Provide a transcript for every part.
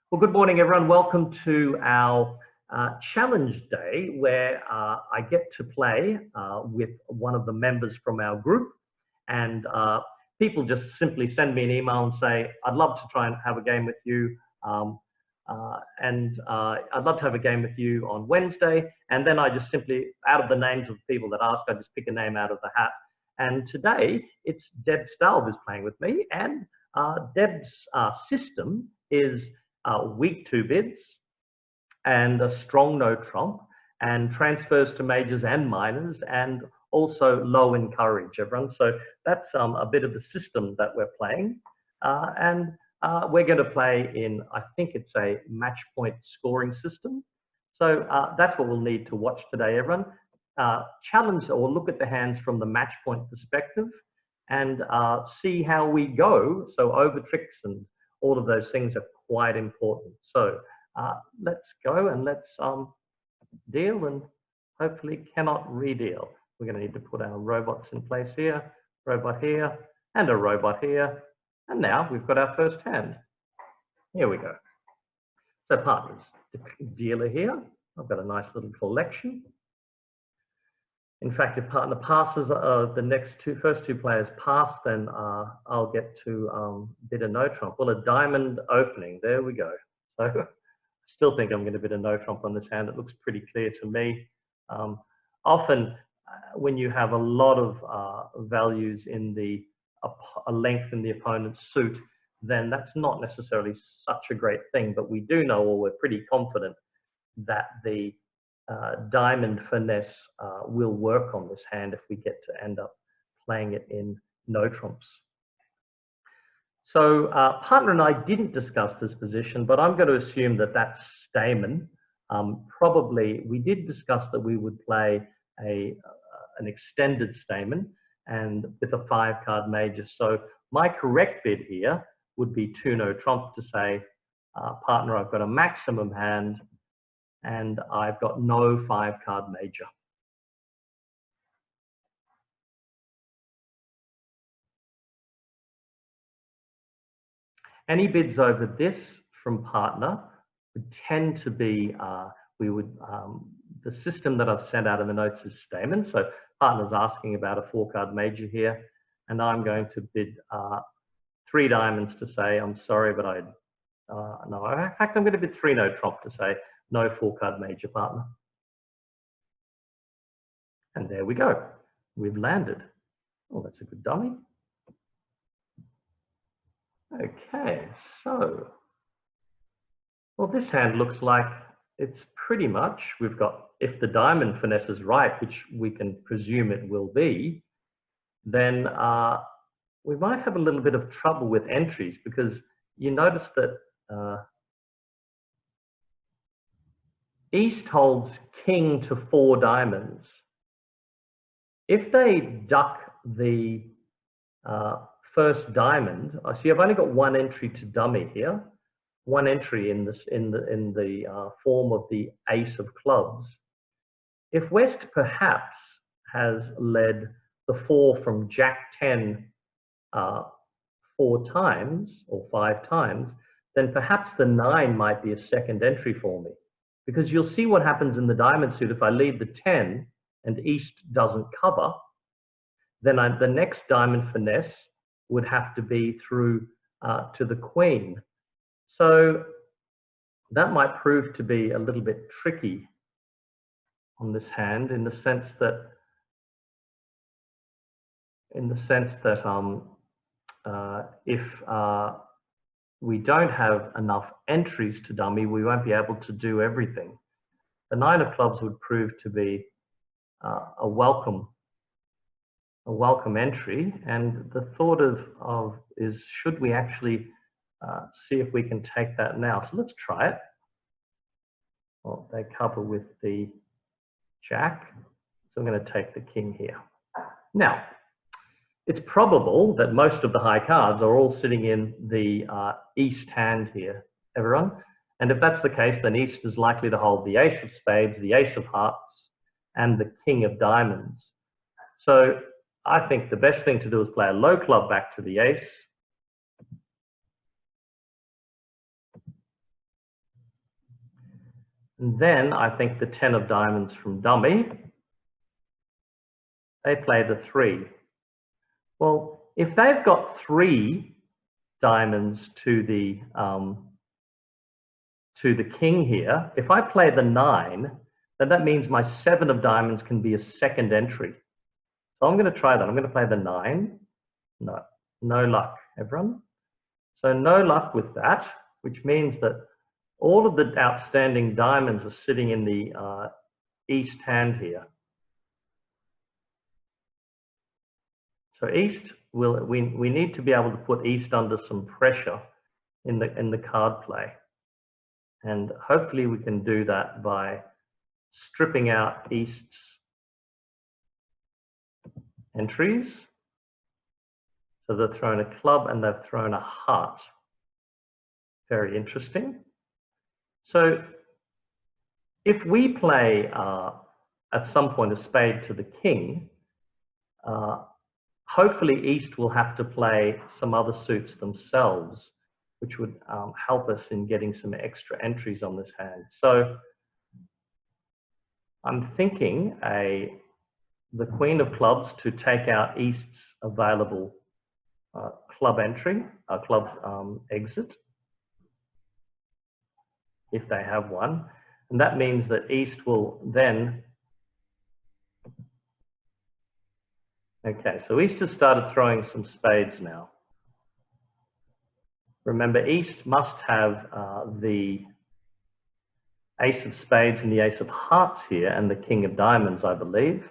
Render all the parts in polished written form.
Well, good morning, everyone. Welcome to our challenge day where I get to play with one of the members from our group. And people just simply send me an email and say, I'd love to try and have a game with you. I'd love to have a game with you on Wednesday. And then I just simply, out of the names of people that ask, I just pick a name out of the hat. And today it's Deb Matt is playing with me. And Deb's system is weak two bids and a strong no trump and transfers to majors and minors and also low in courage, everyone. So that's a bit of the system that we're playing. We're going to play in, I think it's a match point scoring system. So that's what we'll need to watch today, everyone. Challenge or look at the hands from the match point perspective and see how we go. So over tricks and all of those things are quite important. So let's go and let's deal and hopefully cannot redeal. We're going to need to put our robots in place here, robot here, and a robot here. And now we've got our first hand. Here we go. So partners, dealer here. I've got a nice little collection. In fact, if partner passes, the first two players pass, then I'll get to bid a no trump. Well, a diamond opening, there we go. So I still think I'm going to bid a no trump on this hand. It looks pretty clear to me. Often when you have a lot of values in a length in the opponent's suit, then that's not necessarily such a great thing, but we do know, or we're pretty confident, that the diamond finesse will work on this hand if we get to end up playing it in no trumps. So partner and I didn't discuss this position, but I'm going to assume that that's Stamen. Probably we did discuss that we would play an extended Stamen and with a 5-card major. So my correct bid here would be 2 no trump to say, partner, I've got a maximum hand and I've got no 5-card major. Any bids over this from partner would tend to be, the system that I've sent out in the notes is Stamen. So partner's asking about a 4-card major here, and I'm going to bid 3 diamonds to say, I'm sorry, but no, in fact, I'm going to bid 3 no trump to say, no 4-card major, partner. And there we go. We've landed. Oh, that's a good dummy. Okay, so, well, this hand looks like it's pretty much, we've got, if the diamond finesse is right, which we can presume it will be, then we might have a little bit of trouble with entries, because you notice that East holds king to 4 diamonds. If they duck the first diamond, I see I've only got 1 entry to dummy here, 1 entry in the form of the ace of clubs. If West perhaps has led the 4 from Jack 10 4 times or 5 times, then perhaps the 9 might be a second entry for me. Because you'll see what happens in the diamond suit. If I lead the 10 and East doesn't cover, then the next diamond finesse would have to be through to the queen. So that might prove to be a little bit tricky on this hand, in the sense that if we don't have enough entries to dummy, we won't be able to do everything. The 9 of clubs would prove to be a welcome entry, and the thought is should we actually see if we can take that now? So let's try it. Well, they cover with the Jack, so I'm going to take the king here. Now, it's probable that most of the high cards are all sitting in the East hand here, everyone. And if that's the case, then East is likely to hold the ace of spades, the ace of hearts, and the king of diamonds. So I think the best thing to do is play a low club back to the ace. And then I think the 10 of diamonds from dummy, they play the 3. Well, if they've got 3 diamonds to the king here, if I play the 9, then that means my 7 of diamonds can be a second entry. So I'm going to try that. I'm going to play the 9. No, no luck, everyone. So no luck with that, which means that all of the outstanding diamonds are sitting in the east hand here. So east we need to be able to put east under some pressure in the card play, and hopefully we can do that by stripping out east's entries. So they've thrown a club and they've thrown a heart. Very interesting. So if we play at some point a spade to the king, hopefully east will have to play some other suits themselves, which would help us in getting some extra entries on this hand. So I'm thinking the queen of clubs to take out east's available club entry, club exit, if they have one. And that means that east will then, okay, so east has started throwing some spades now. Remember, east must have the ace of spades and the ace of hearts here and the king of diamonds, I believe.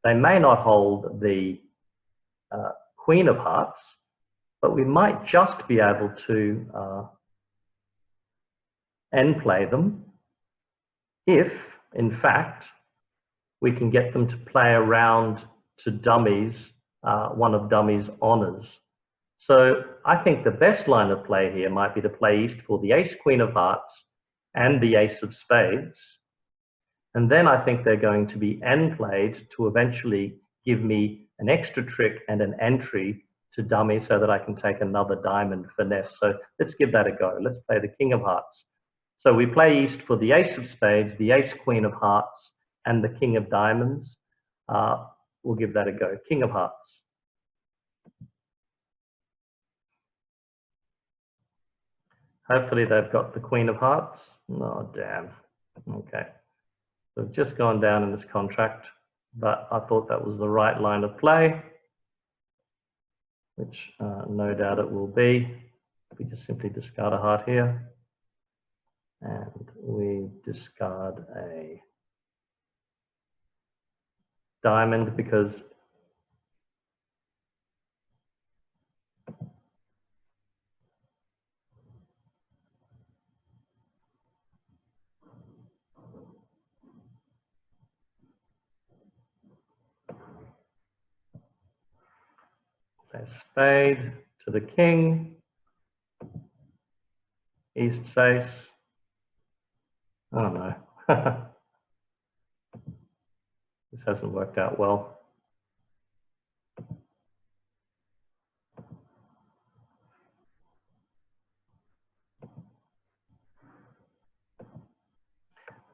They may not hold the queen of hearts, but we might just be able to end play them if, in fact, we can get them to play around to dummies, one of dummies' honors. So I think the best line of play here might be to play east for the ace, queen of hearts, and the ace of spades. And then I think they're going to be end played to eventually give me an extra trick and an entry to dummy so that I can take another diamond finesse. So let's give that a go. Let's play the king of hearts. So we play east for the ace of spades, the ace, queen of hearts, and the king of diamonds. We'll give that a go. King of hearts. Hopefully they've got the queen of hearts. Oh, damn. Okay. So I've just gone down in this contract, but I thought that was the right line of play, which no doubt it will be. We just simply discard a heart here, and we discard a diamond because a spade to the king, east ace. Oh no, this hasn't worked out well.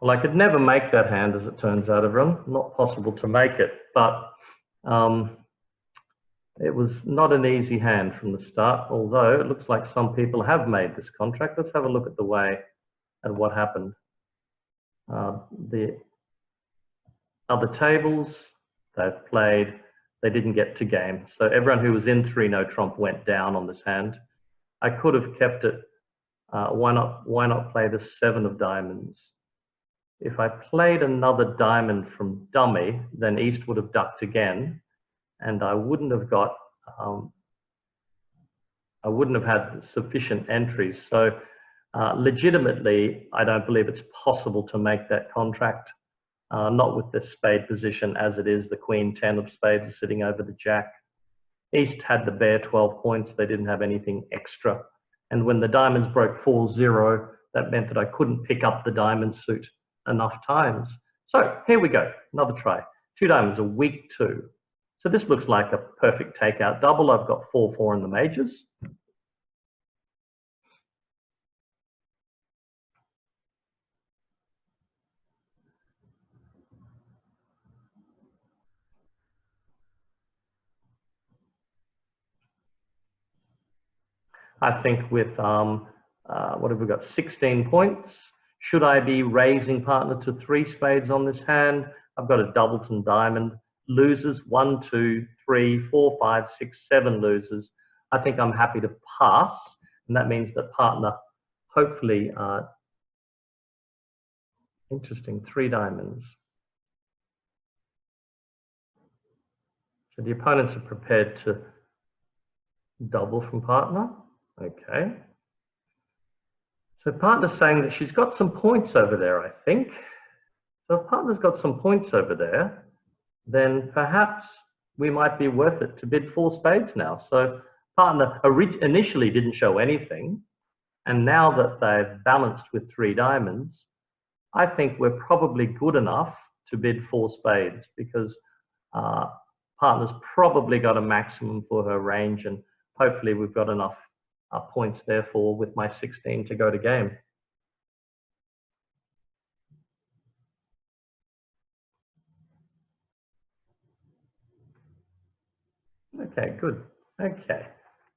Well, I could never make that hand, as it turns out, everyone. Not possible to make it, but it was not an easy hand from the start, although it looks like some people have made this contract. Let's have a look at the way and what happened. The other tables they've played, they didn't get to game. So everyone who was in 3-no trump went down on this hand. I could have kept it. Why not play the 7 of diamonds? If I played another diamond from dummy, then east would have ducked again, and I wouldn't have got, I wouldn't have had sufficient entries. So legitimately, I don't believe it's possible to make that contract, not with the spade position as it is. The queen 10 of spades is sitting over the jack. East had the bare 12 points. They didn't have anything extra. And when the diamonds broke 4-0, that meant that I couldn't pick up the diamond suit enough times. So here we go, another try. 2 diamonds, a weak 2. So this looks like a perfect takeout double. I've got 4-4 in the majors. I think with, what have we got, 16 points. Should I be raising partner to 3 spades on this hand? I've got a doubleton diamond. Losers, 1, 2, 3, 4, 5, 6, 7 losers. I think I'm happy to pass, and that means that partner, hopefully, interesting, 3 diamonds. So the opponents are prepared to double from partner. Okay. So partner's saying that she's got some points over there, I think. So if partner's got some points over there, then perhaps we might be worth it to bid 4 spades now. So partner initially didn't show anything, and now that they've balanced with 3 diamonds, I think we're probably good enough to bid 4 spades, because partner's probably got a maximum for her range, and hopefully we've got enough points therefore with my 16 to go to game. Okay, good. Okay.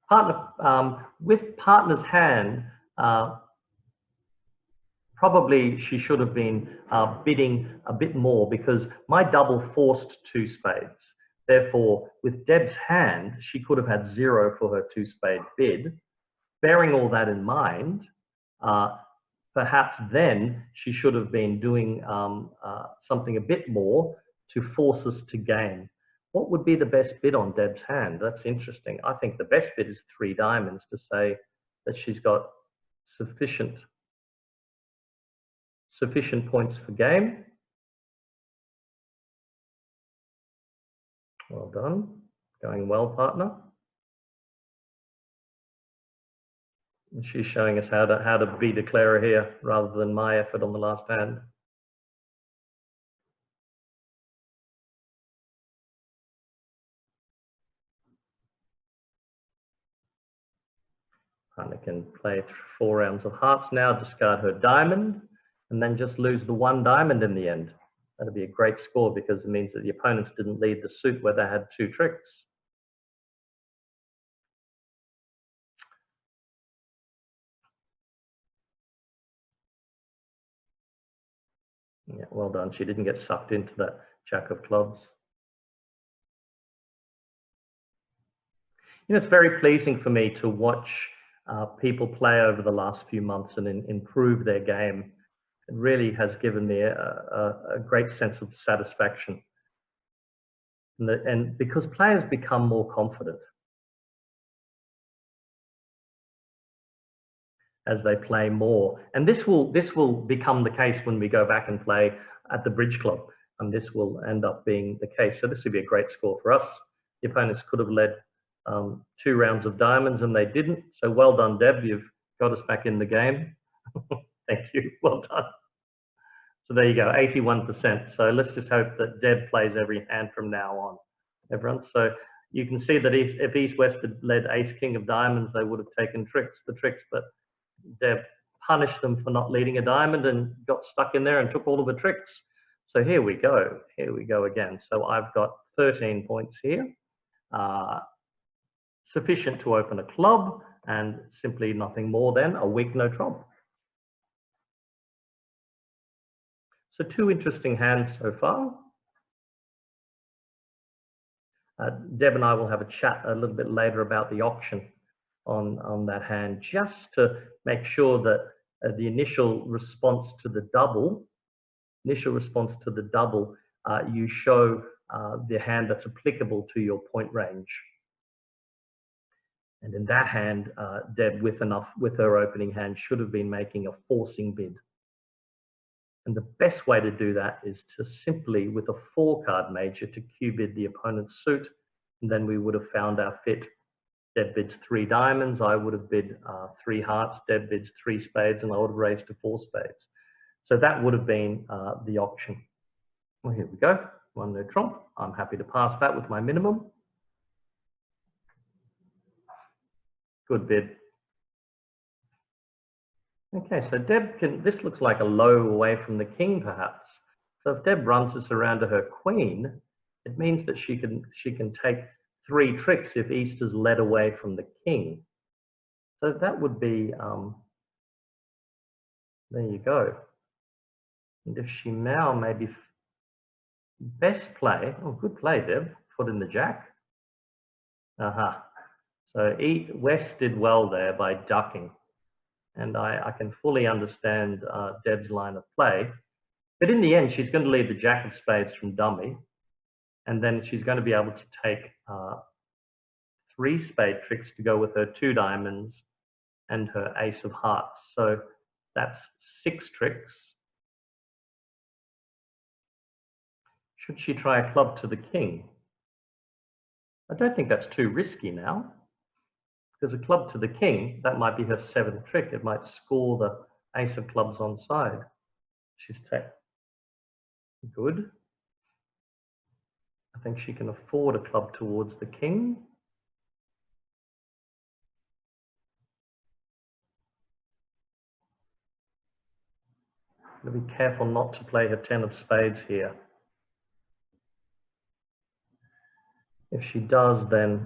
Partner, with partner's hand, probably she should have been bidding a bit more, because my double forced 2 spades. Therefore, with Deb's hand, she could have had 0 for her 2 spade bid. Bearing all that in mind, perhaps then she should have been doing something a bit more to force us to game. What would be the best bid on Deb's hand? That's interesting. I think the best bid is 3 diamonds, to say that she's got sufficient points for game. Well done. Going well, partner. And she's showing us how to be declarer here, rather than my effort on the last hand. Partner can play 4 rounds of hearts now, discard her diamond, and then just lose the 1 diamond in the end. That'd be a great score, because it means that the opponents didn't lead the suit where they had 2 tricks. Yeah, well done. She didn't get sucked into that jack of clubs. You know, it's very pleasing for me to watch people play over the last few months and improve their game. It really has given me a great sense of satisfaction. And because players become more confident as they play more. And this will become the case when we go back and play at the Bridge Club. And this will end up being the case. So this would be a great score for us. The opponents could have led 2 rounds of diamonds, and they didn't. So well done, Deb. You've got us back in the game. Thank you. Well done. So there you go, 81%. So let's just hope that Deb plays every hand from now on, everyone. So you can see that if East West had led Ace King of Diamonds, they would have taken the tricks, but Deb punished them for not leading a diamond and got stuck in there and took all of the tricks. So here we go again. So I've got 13 points here, sufficient to open a club, and simply nothing more than a weak no trump. So 2 interesting hands so far. Deb and I will have a chat a little bit later about the option on that hand, just to make sure that the initial response to the double, you show the hand that's applicable to your point range. And in that hand, Deb, with her opening hand, should have been making a forcing bid. And the best way to do that is to simply, with a 4-card major, to Q-bid the opponent's suit, and then we would have found our fit. Deb bids 3 diamonds, I would have bid 3 hearts, Deb bids 3 spades, and I would have raised to 4 spades. So that would have been the option. Well, here we go, 1 no trump. I'm happy to pass that with my minimum. Good bid. Okay, so Deb this looks like a low away from the king, perhaps. So if Deb runs this around to her queen, it means that she can take 3 tricks if East is led away from the king. So that would be, there you go. And if she now maybe best play, oh, good play, Deb, put in the jack. Aha. So West did well there by ducking. And I can fully understand Deb's line of play. But in the end, she's going to leave the jack of spades from dummy. And then she's going to be able to take 3 spade tricks to go with her 2 diamonds and her ace of hearts. So that's 6 tricks. Should she try a club to the king? I don't think that's too risky now. Because a club to the king, that might be her 7th trick. It might score the ace of clubs on side. She's good. I think she can afford a club towards the king. Be careful not to play her 10 of spades here. If she does, then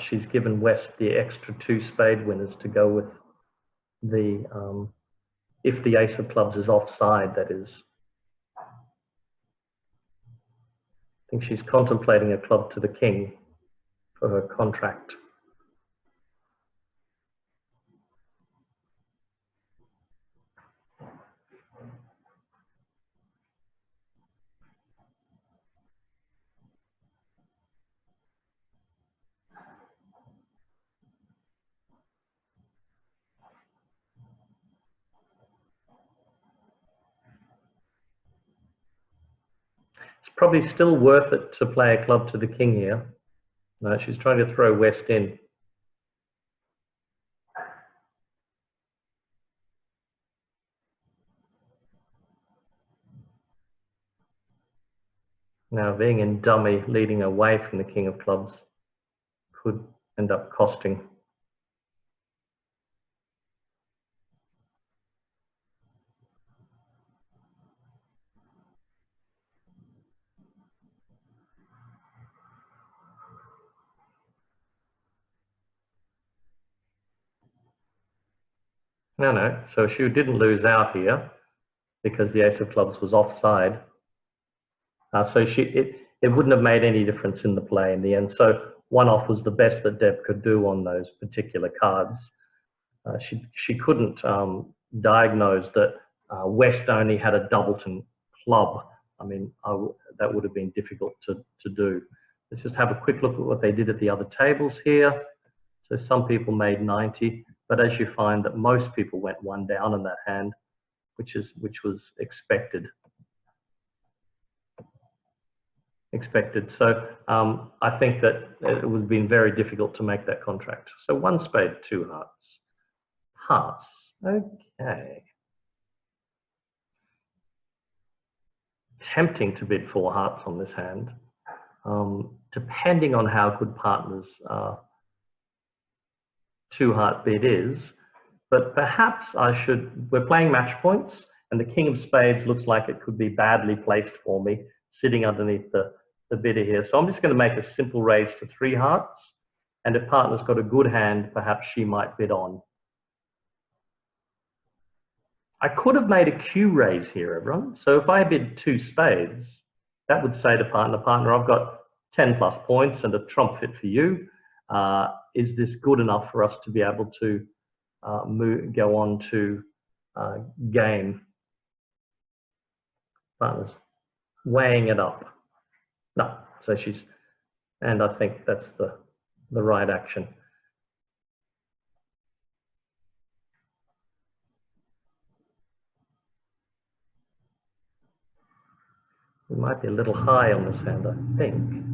she's given West the extra 2 spade winners to go with the, if the ace of clubs is offside, that is. I think she's contemplating a club to the king for her contract. It's probably still worth it to play a club to the king here. No, she's trying to throw West in. Now, being in dummy, leading away from the king of clubs could end up costing. No, so she didn't lose out here because the ace of clubs was offside. So it wouldn't have made any difference in the play in the end. So 1 off was the best that Deb could do on those particular cards. She couldn't diagnose that West only had a doubleton club. I mean, that would have been difficult to do. Let's just have a quick look at what they did at the other tables here. So some people made 90, but as you find that most people went 1 down in that hand, which was expected. So I think that it would have been very difficult to make that contract. So 1 spade, 2 hearts. Pass. Okay. Tempting to bid 4 hearts on this hand, depending on how good partners 2 heart bid is. But perhaps we're playing match points, and the king of spades looks like it could be badly placed for me, sitting underneath the bidder here. So I'm just going to make a simple raise to 3 hearts. And if partner's got a good hand, perhaps she might bid on. I could have made a Q raise here, everyone. So if I bid 2 spades, that would say to partner, I've got 10 plus points and a trump fit for you. Is this good enough for us to be able to go on to game? Partner's weighing it up. No, so and I think that's the right action. We might be a little high on this hand, I think.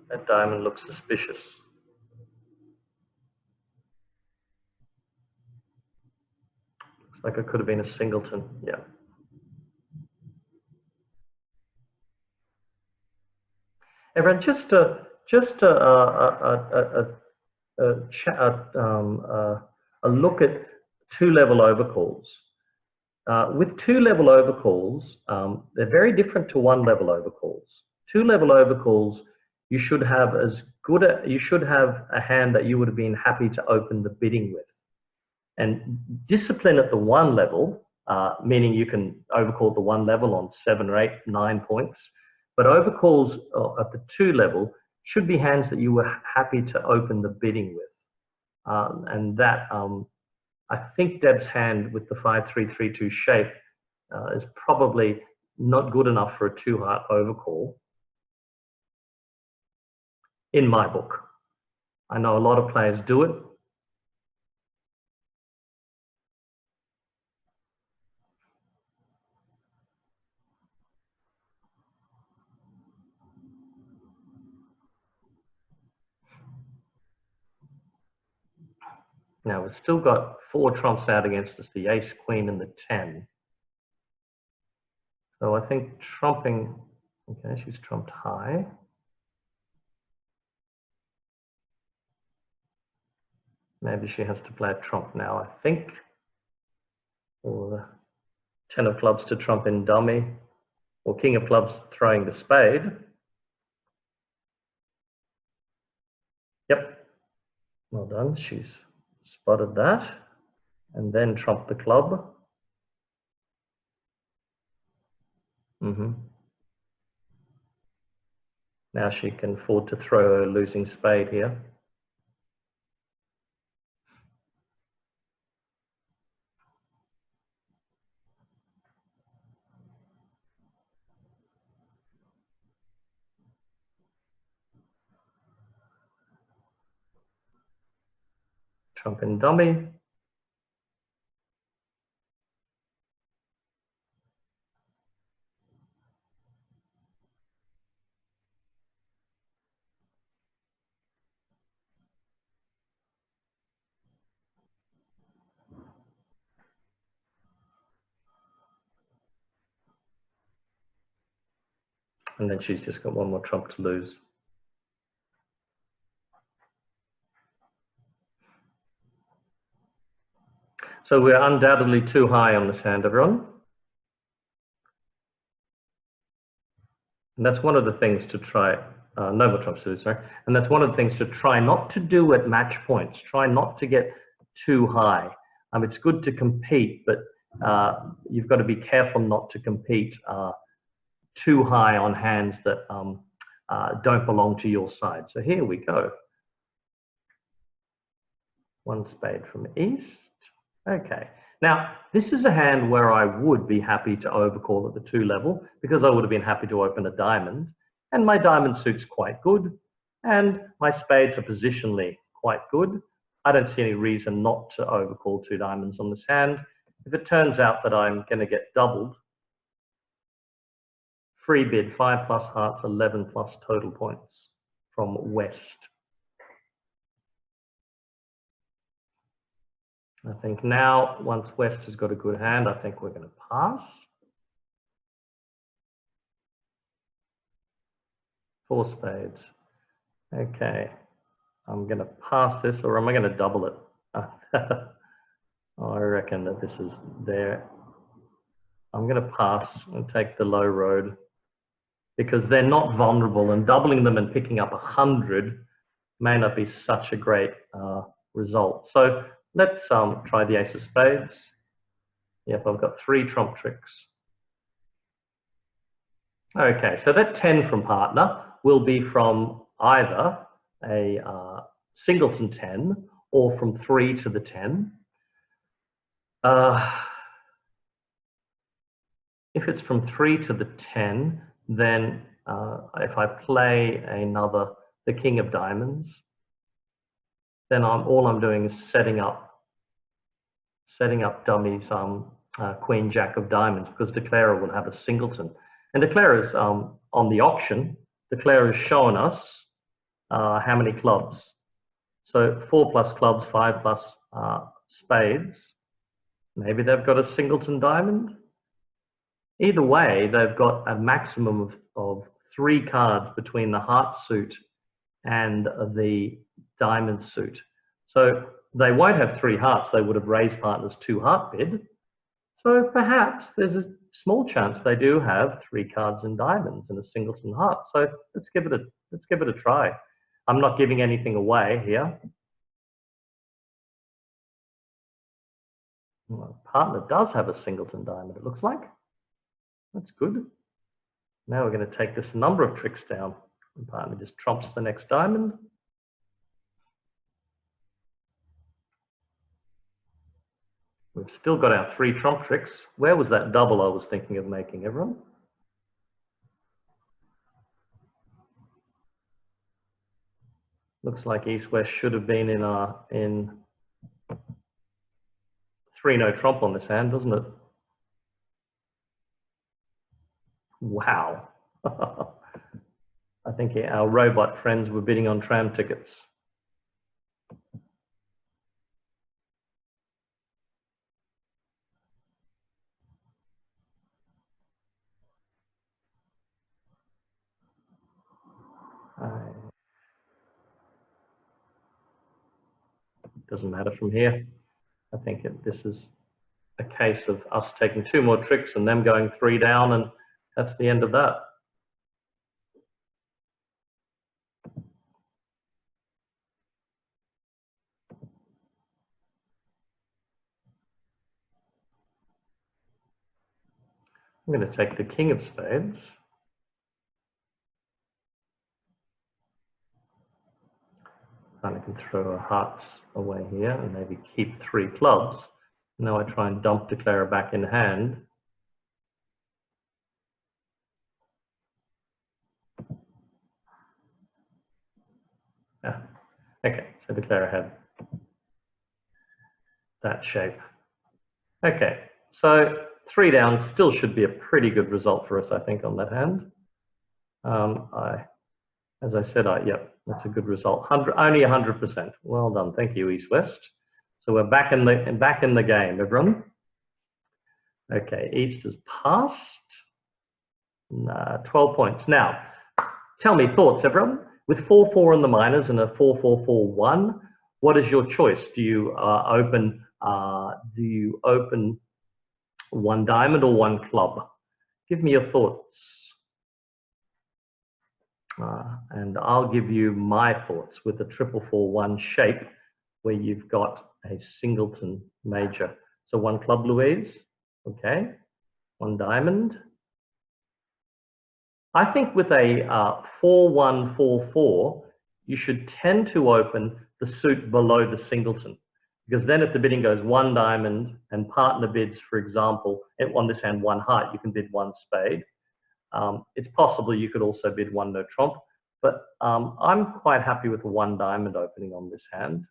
That diamond looks suspicious. Looks like it could have been a singleton, yeah. Everyone, just a look at 2-level overcalls. With two-level overcalls, they're very different to one-level overcalls. Two-level overcalls, you should have a hand that you would have been happy to open the bidding with. And discipline at the one level, meaning you can overcall the one level on 7 or 8, 9 points, but overcalls at the two level should be hands that you were happy to open the bidding with. And that, I think Deb's hand with the 5-3-3-2 shape is probably not good enough for a two-heart overcall in my book. I know a lot of players do it. Now we've still got 4 trumps out against us, the ace, queen, and the 10. So I think trumping, okay, she's trumped high. Maybe she has to play a trump now, I think. Or 10 of clubs to trump in dummy. Or king of clubs throwing the spade. Yep, well done, she's spotted that. And then trump the club. Now she can afford to throw a losing spade here. Trump in dummy. And then she's just got one more trump to lose. So we're undoubtedly too high on this hand, everyone. And that's one of the things to try, no more trumps to lose, sorry. And that's one of the things to try not to do at match points. Try not to get too high. It's good to compete, but you've got to be careful not to compete too high on hands that don't belong to your side. So here we go. One spade from east. Okay. Now, this is a hand where I would be happy to overcall at the 2 level because I would have been happy to open a diamond. And my diamond suit's quite good. And my spades are positionally quite good. I don't see any reason not to overcall 2 diamonds on this hand. If it turns out that I'm going to get doubled, free bid, 5 plus hearts, 11 plus total points from West. I think now, once West has got a good hand, I think we're going to pass. 4 spades. Okay, I'm going to pass this, or am I going to double it? I reckon that this is there. I'm going to pass and take the low road because they're not vulnerable, and doubling them and picking up 100 may not be such a great result. So let's try the ace of spades. Yep, I've got 3 trump tricks. Okay, so that 10 from partner will be from either a singleton 10 or from 3 to the 10. If it's from 3 to the 10, then if I play the king of diamonds, then all I'm doing is setting up dummies queen jack of diamonds, because declarer will have a singleton. And declarer is on the auction, declarer has shown us how many clubs. So 4 plus clubs, 5 plus spades. Maybe they've got a singleton diamond. Either way, they've got a maximum of 3 cards between the heart suit and the diamond suit. So they won't have 3 hearts. They would have raised partner's 2 heart bid. So perhaps there's a small chance they do have 3 cards in diamonds and a singleton heart. So let's give it a try. I'm not giving anything away here. Well, partner does have a singleton diamond, it looks like. That's good. Now we're going to take this number of tricks down. And partner just trumps the next diamond. We've still got our 3 trump tricks. Where was that double I was thinking of making, everyone? Looks like East-West should have been in 3 no trump on this hand, doesn't it? Wow. I think our robot friends were bidding on tram tickets. Doesn't matter from here. I think this is a case of us taking 2 more tricks and them going 3 down, and that's the end of that. I'm going to take the king of spades. And I can throw our hearts away here and maybe keep 3 clubs. Now I try and dump declare back in hand. Yeah. Okay, so declare had that shape. Okay, so 3 down still should be a pretty good result for us, I think, on that hand. As I said, yep, that's a good result. Only 100%. Well done. Thank you, East-West. So we're back in the game, everyone. Okay, East has passed. 12 points. Now, tell me thoughts, everyone. With 4-4 in the minors and a 4-4-4-1, what is your choice? Do you open 1 diamond or 1 club? Give me your thoughts. And I'll give you my thoughts with a 4-4-1 shape where you've got a singleton major. So 1 club, Louise. Okay. 1 diamond. I think with a 4-1-4-4, you should tend to open the suit below the singleton, because then if the bidding goes 1 diamond and partner bids, for example, on this hand 1 heart, you can bid 1 spade. It's possible you could also bid 1 no trump, but I'm quite happy with 1 diamond opening on this hand.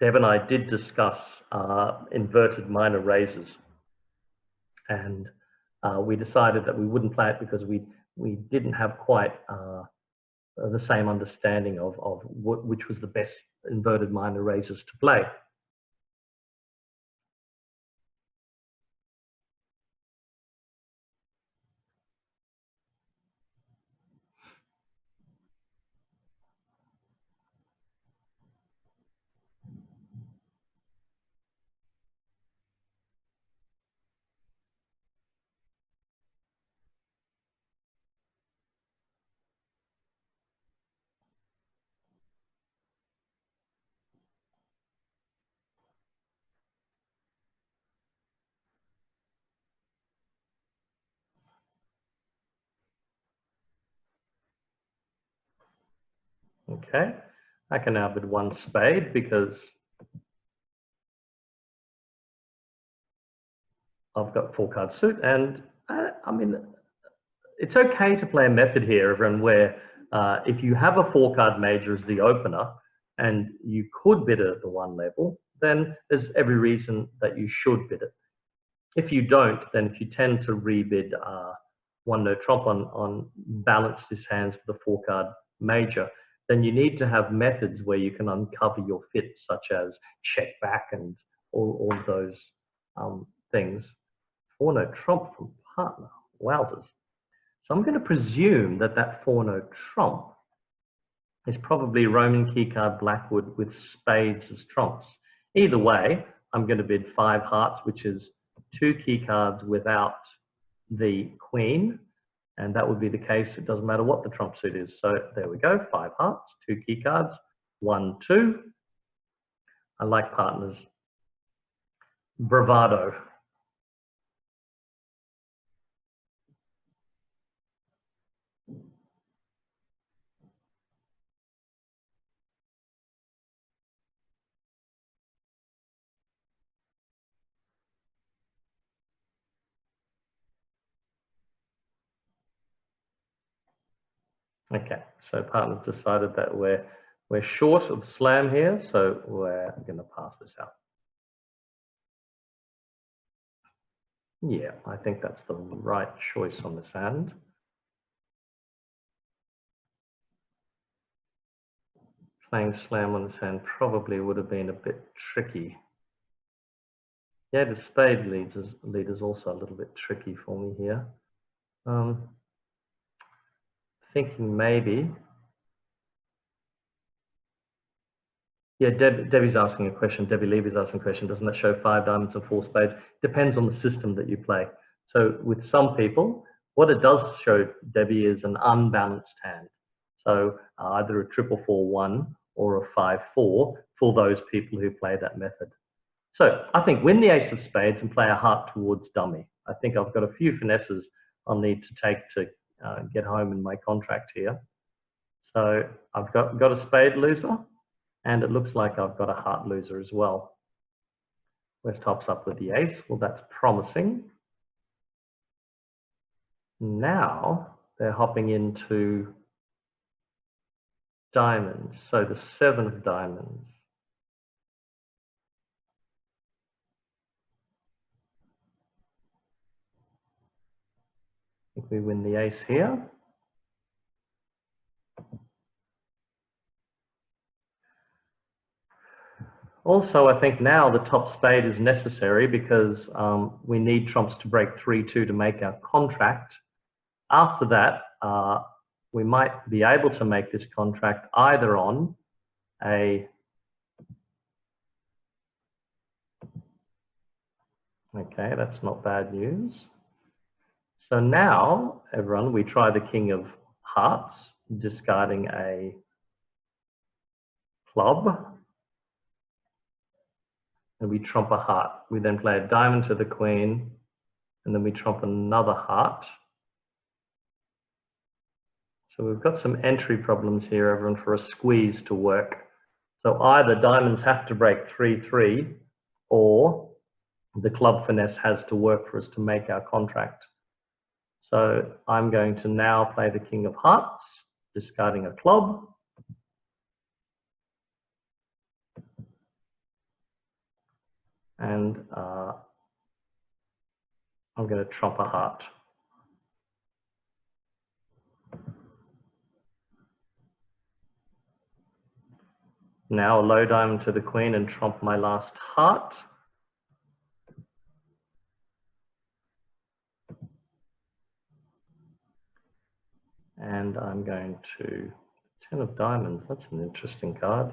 Deb and I did discuss inverted minor raises, and we decided that we wouldn't play it because we didn't have quite the same understanding of which was the best inverted minor raises to play. Okay, I can now bid 1 spade because I've got 4-card suit, and I mean, it's okay to play a method here, everyone, where if you have a 4-card major as the opener and you could bid it at the 1 level, then there's every reason that you should bid it. If you don't, then if you tend to rebid 1 no trump on balanced hands for the 4-card major, then you need to have methods where you can uncover your fits, such as check back and all those things. 4 no trump from partner. Wowzers. So I'm going to presume that 4 no trump is probably Roman keycard Blackwood with spades as trumps. Either way, I'm going to bid 5 hearts, which is 2 keycards without the queen, and that would be the case. It doesn't matter what the trump suit is. So there we go, 5 hearts, 2 keycards, 1, 2. I like partners. Bravado. Okay, so partners decided that we're short of slam here, so we're going to pass this out. Yeah, I think that's the right choice on this hand. Playing slam on this hand probably would have been a bit tricky. Yeah, the spade lead is also a little bit tricky for me here. Thinking maybe. Yeah, Debbie's asking a question. Debbie Levy's asking a question. Doesn't that show 5 diamonds and 4 spades? Depends on the system that you play. So with some people, what it does show, Debbie, is an unbalanced hand. So either a 4-4-1 or a 5-4 for those people who play that method. So I think win the ace of spades and play a heart towards dummy. I think I've got a few finesses I'll need to take to get home in my contract here. So I've got a spade loser, and it looks like I've got a heart loser as well. West tops up with the ace. Well, that's promising. Now they're hopping into diamonds. So the 7 of diamonds. I think we win the ace here. Also, I think now the top spade is necessary because we need trumps to break 3-2 to make our contract. After that, we might be able to make this contract either on a... Okay, that's not bad news. So now, everyone, we try the king of hearts, discarding a club. And we trump a heart. We then play a diamond to the queen, and then we trump another heart. So we've got some entry problems here, everyone, for a squeeze to work. So either diamonds have to break 3-3, or the club finesse has to work for us to make our contract. So I'm going to now play the king of hearts, discarding a club. And I'm going to trump a heart. Now a low diamond to the queen and trump my last heart. And I'm going to 10 of diamonds. That's an interesting card.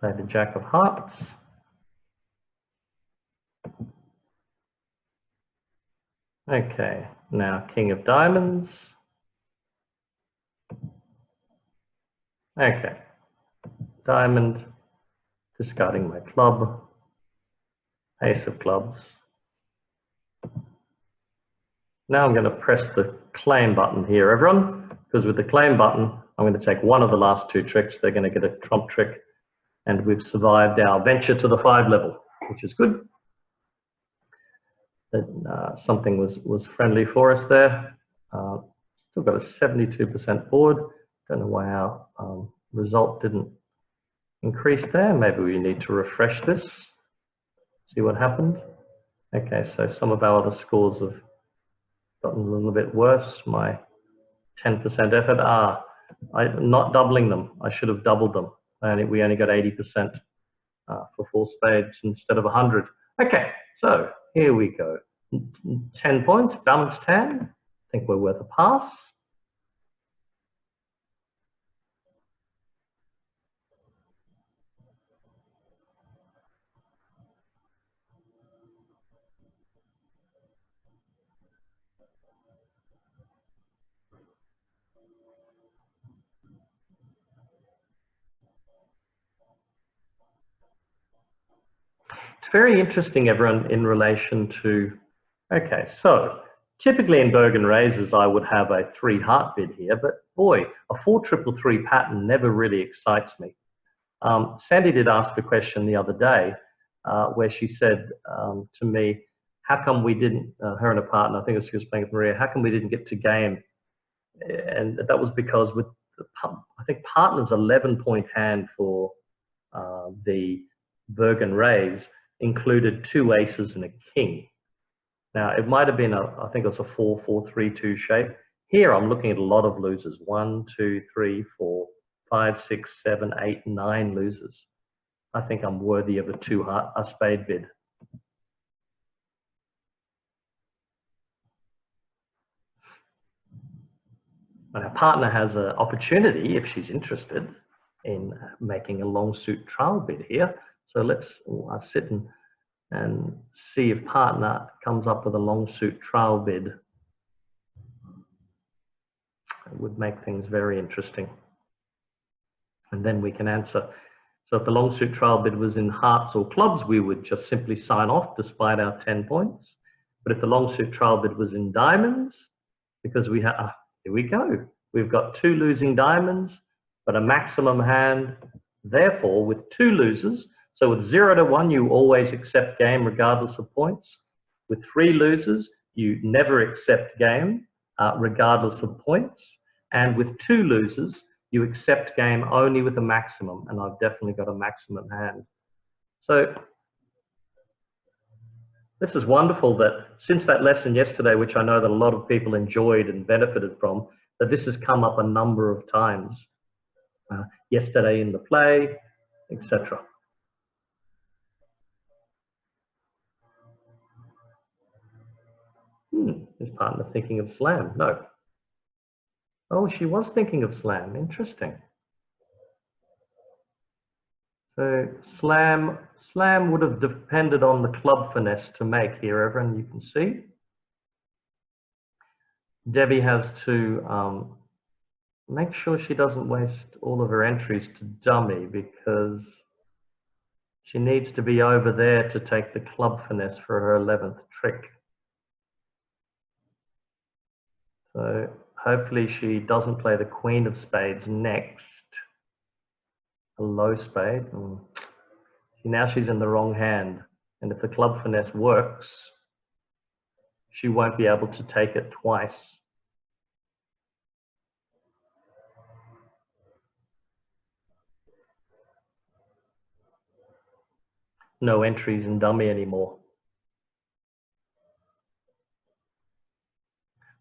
Play the jack of hearts. Okay, now king of diamonds. Okay, diamond, discarding my club, ace of clubs. Now I'm going to press the claim button here, everyone, because with the claim button, I'm going to take one of the last 2 tricks. They're going to get a trump trick, and we've survived our venture to the 5 level, which is good. That something was friendly for us there. Still got a 72% board. Don't know why our result didn't increase there. Maybe we need to refresh this, see what happened. Okay, so some of our other scores have gotten a little bit worse. My 10% effort, I'm not doubling them. I should have doubled them. We only got 80% for 4 spades instead of 100. Okay, so here we go. 10 points, balanced hand. think we're worth a pass. It's very interesting, everyone, in relation to, okay, so typically in Bergen Raises, I would have a 3 heart bid here, but boy, a 4-3-3 pattern never really excites me. Sandy did ask a question the other day where she said to me, how come we didn't, her and a partner, I think she was playing with Maria, how come we didn't get to game? And that was because with, I think partner's 11-point hand for the Bergen Raise included 2 aces and a king. Now, it might have been I think it was a 4-4-3-2 shape. Here, I'm looking at a lot of losers. 1, 2, 3, 4, 5, 6, 7, 8, 9 losers. I think I'm worthy of a spade bid. And our partner has an opportunity, if she's interested, in making a long suit trial bid here. So let's sit and see if partner comes up with a long suit trial bid. It would make things very interesting. And then we can answer. So if the long suit trial bid was in hearts or clubs, we would just simply sign off despite our 10 points. But if the long suit trial bid was in diamonds, because we have, here we go. We've got 2 losing diamonds, but a maximum hand. Therefore, with 2 losers, so with 0 to 1, you always accept game regardless of points. With 3 losers, you never accept game regardless of points. And with 2 losers, you accept game only with a maximum. And I've definitely got a maximum hand. So this is wonderful that since that lesson yesterday, which I know that a lot of people enjoyed and benefited from, that this has come up a number of times. Yesterday in the play, etc. Is partner thinking of slam? No. Oh, she was thinking of slam. Interesting. So slam would have depended on the club finesse to make here, everyone. You can see. Debbie has to make sure she doesn't waste all of her entries to dummy because she needs to be over there to take the club finesse for her 11th trick. So hopefully she doesn't play the queen of spades next. A low spade. See, now she's in the wrong hand. And if the club finesse works, she won't be able to take it twice. No entries in dummy anymore.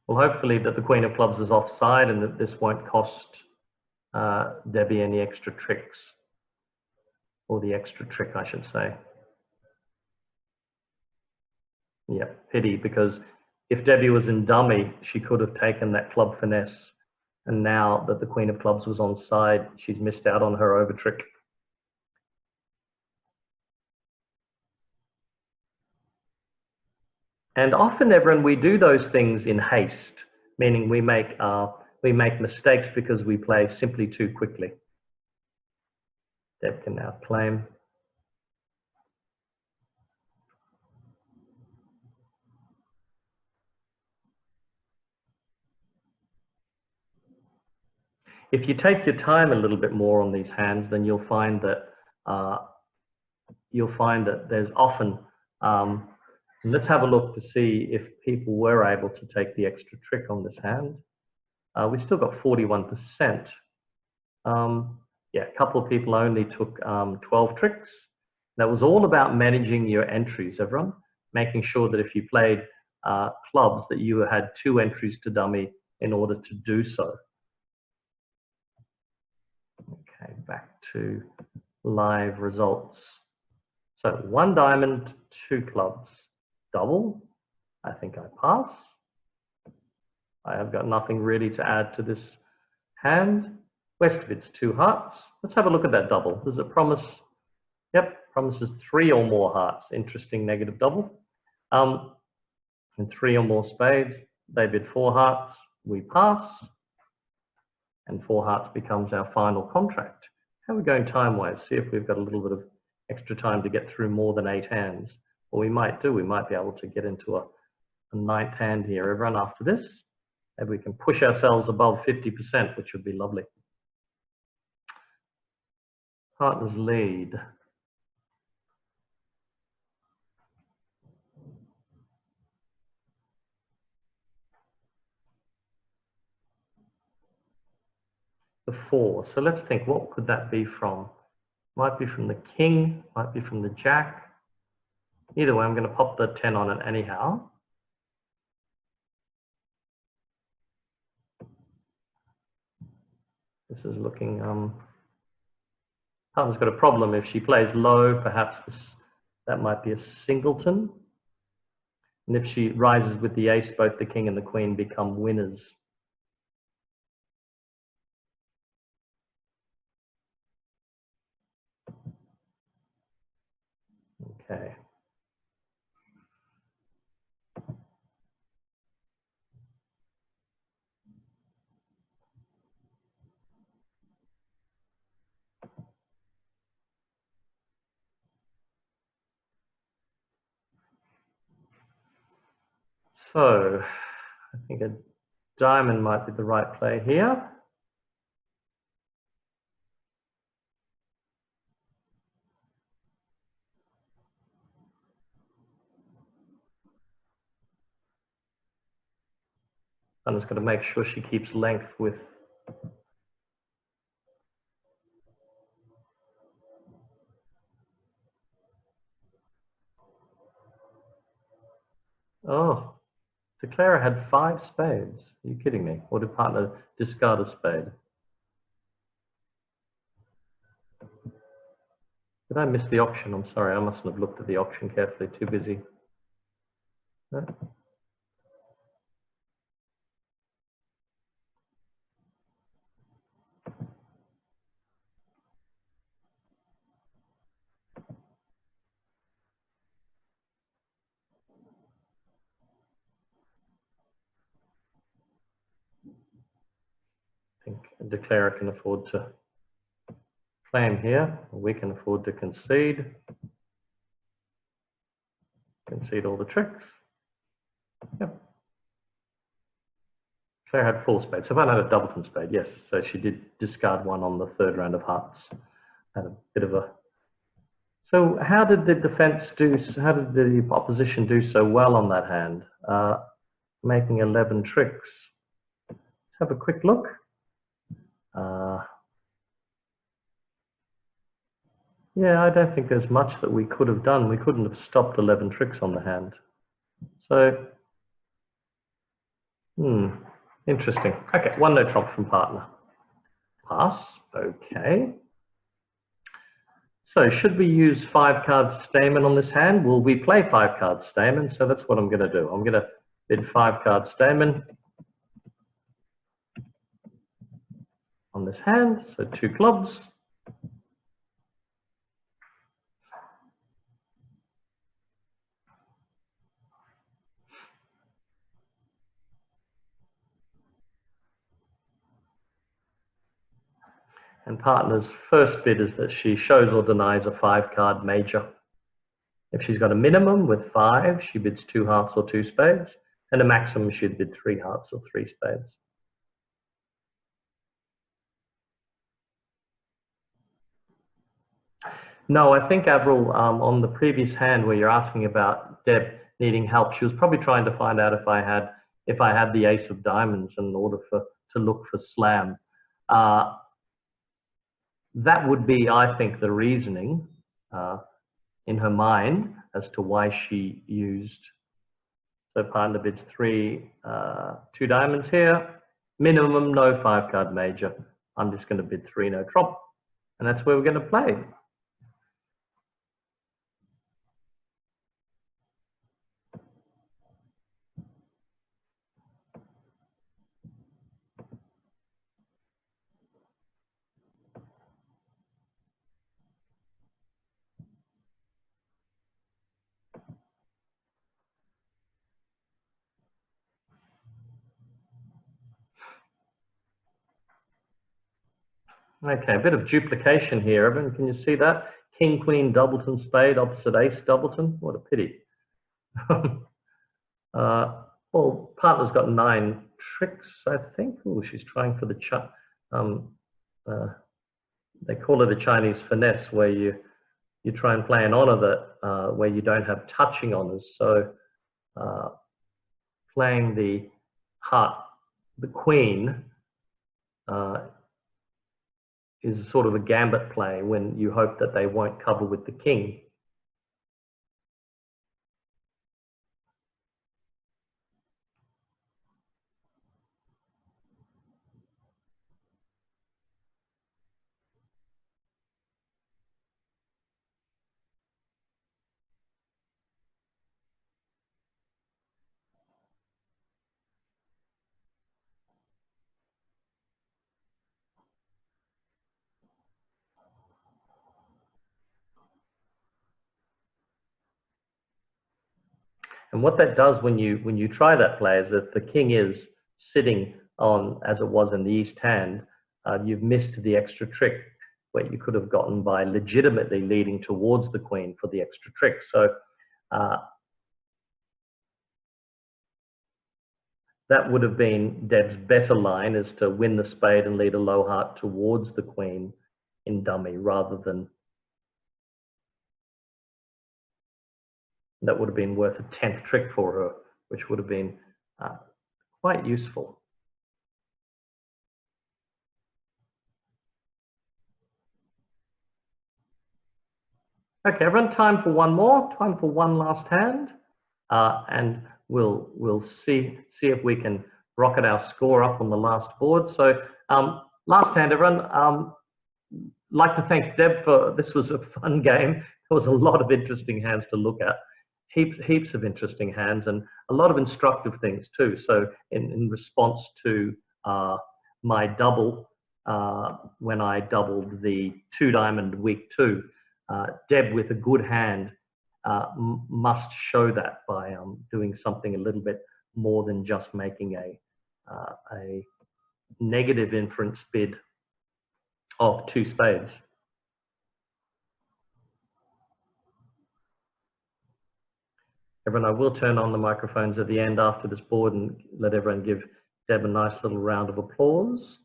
Well, hopefully that the queen of clubs is offside and that this won't cost Debbie any extra tricks. Or the extra trick, I should say. Yeah, pity, because if Debbie was in dummy, she could have taken that club finesse. And now that the queen of clubs was on side, she's missed out on her over trick. And often, everyone, we do those things in haste, meaning we make mistakes because we play simply too quickly. Deb can now claim. If you take your time a little bit more on these hands, then you'll find that there's often. Let's have a look to see if people were able to take the extra trick on this hand. We still got 41%. Yeah, a couple of people only took 12 tricks. That was all about managing your entries, everyone. Making sure that if you played clubs, that you had 2 entries to dummy in order to do so. Okay, back to live results. So 1 diamond, 2 clubs, double. I think I pass. I have got nothing really to add to this hand. West of it's 2 hearts. Let's have a look at that double. Does it promise? Yep, promises 3 or more hearts. Interesting negative double. And 3 or more spades. They bid 4 hearts. We pass. And 4 hearts becomes our final contract. How are we going time-wise? See if we've got a little bit of extra time to get through more than 8 hands. Or we might do. We might be able to get into a 9th hand here. Everyone after this. Maybe we can push ourselves above 50%, which would be lovely. Partners lead. The 4. So let's think, what could that be from? Might be from the king, might be from the jack. Either way, I'm going to pop the 10 on it anyhow. This is looking, partner's got a problem. If she plays low, perhaps that might be a singleton. And if she rises with the ace, both the king and the queen become winners. Okay. So I think a diamond might be the right play here. I'm just going to make sure she keeps length with. Oh, Declarer had 5 spades. Are you kidding me? Or did partner discard a spade? Did I miss the auction? I'm sorry, I mustn't have looked at the auction carefully, too busy. No? I think a declarer can afford to claim here. We can afford to concede. Concede all the tricks. Yep. Claire had 4 spades. So if I had a doubleton spade, yes. So she did discard 1 on the 3rd round of hearts. Had a bit of a. So how did the defense do? How did the opposition do so well on that hand? Making 11 tricks. Let's have a quick look. Yeah, I don't think there's much that we could have done. We couldn't have stopped 11 tricks on the hand. So, interesting. Okay, 1 no trump from partner. Pass, okay. So should we use 5 cards Stayman on this hand? Will we play 5 cards Stayman? So that's what I'm going to do. I'm going to bid 5 cards Stayman on this hand. So 2 clubs. And partner's first bid is that she shows or denies a 5-card major. If she's got a minimum with 5, she bids 2 hearts or 2 spades, and a maximum she'd bid 3 hearts or 3 spades. No, I think Avril, on the previous hand where you're asking about Deb needing help, she was probably trying to find out if I had the ace of diamonds in order to look for slam. That would be, I think, the reasoning in her mind as to why she used. So partner bids 2 diamonds here. Minimum, no 5-card major. I'm just going to bid 3 no trump. And that's where we're going to play. Okay, a bit of duplication here, everyone. Can you see that? King, Queen, Doubleton, Spade, opposite Ace, Doubleton. What a pity. Well, partner's got 9 tricks, I think. Oh, she's trying for the they call it a Chinese finesse, where you try and play an honor that where you don't have touching honors. So playing the heart, the Queen, is sort of a gambit play when you hope that they won't cover with the King. And what that does when you try that play is that the King is sitting on, as it was in the East hand, you've missed the extra trick where you could have gotten by legitimately leading towards the Queen for the extra trick. So that would have been Deb's better line, is to win the spade and lead a low heart towards the Queen in dummy, rather than, that would have been worth a 10th trick for her, which would have been quite useful. Okay, everyone, time for one more, time for one last hand, and we'll see if we can rocket our score up on the last board. So last hand, everyone. Like to thank Deb for, this was a fun game. There was a lot of interesting hands to look at, heaps of interesting hands, and a lot of instructive things too. So in response to my double, when I doubled the 2-diamond week 2, Deb with a good hand must show that by doing something a little bit more than just making a negative inference bid of 2 spades. Everyone, I will turn on the microphones at the end after this board and let everyone give Deb a nice little round of applause.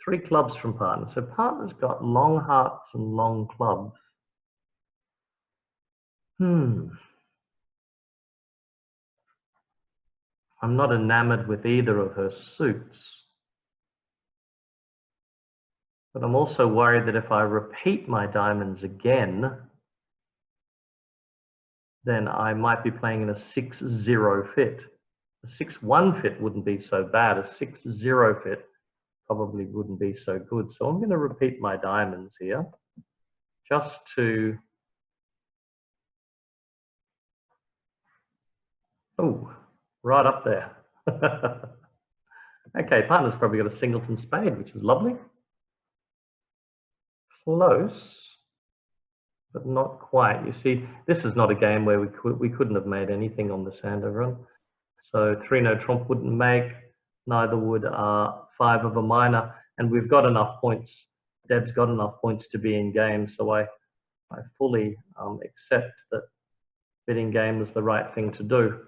3 clubs from partner. So partner's got long hearts and long clubs. I'm not enamored with either of her suits. But I'm also worried that if I repeat my diamonds again, then I might be playing in a 6-0 fit. A 6-1 fit wouldn't be so bad. A 6-0 fit probably wouldn't be so good. So I'm going to repeat my diamonds here, just to... Oh, right up there. Okay, partner's probably got a singleton spade, which is lovely. Close, but not quite. You see, this is not a game where we couldn't have made anything on this hand, everyone. So 3-no trump wouldn't make, neither would 5 of a minor, and we've got enough points. Deb's got enough points to be in game, so I fully accept that bidding game is the right thing to do.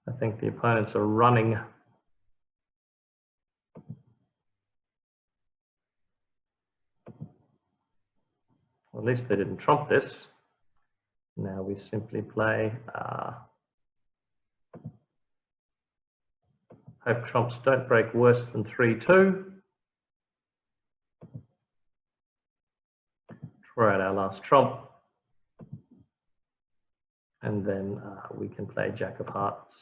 I think the opponents are running. Well, at least they didn't trump this. Now we simply play. Hope trumps don't break worse than 3-2. Throw out our last trump. And then we can play Jack of Hearts.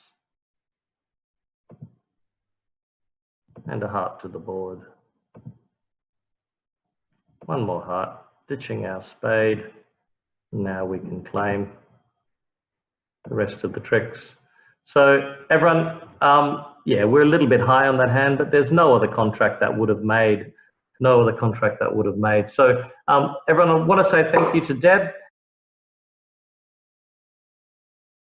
And a heart to the board. One more heart, ditching our spade. Now we can claim the rest of the tricks. So everyone, yeah, we're a little bit high on that hand, but there's no other contract that would have made. So everyone, I want to say thank you to Deb.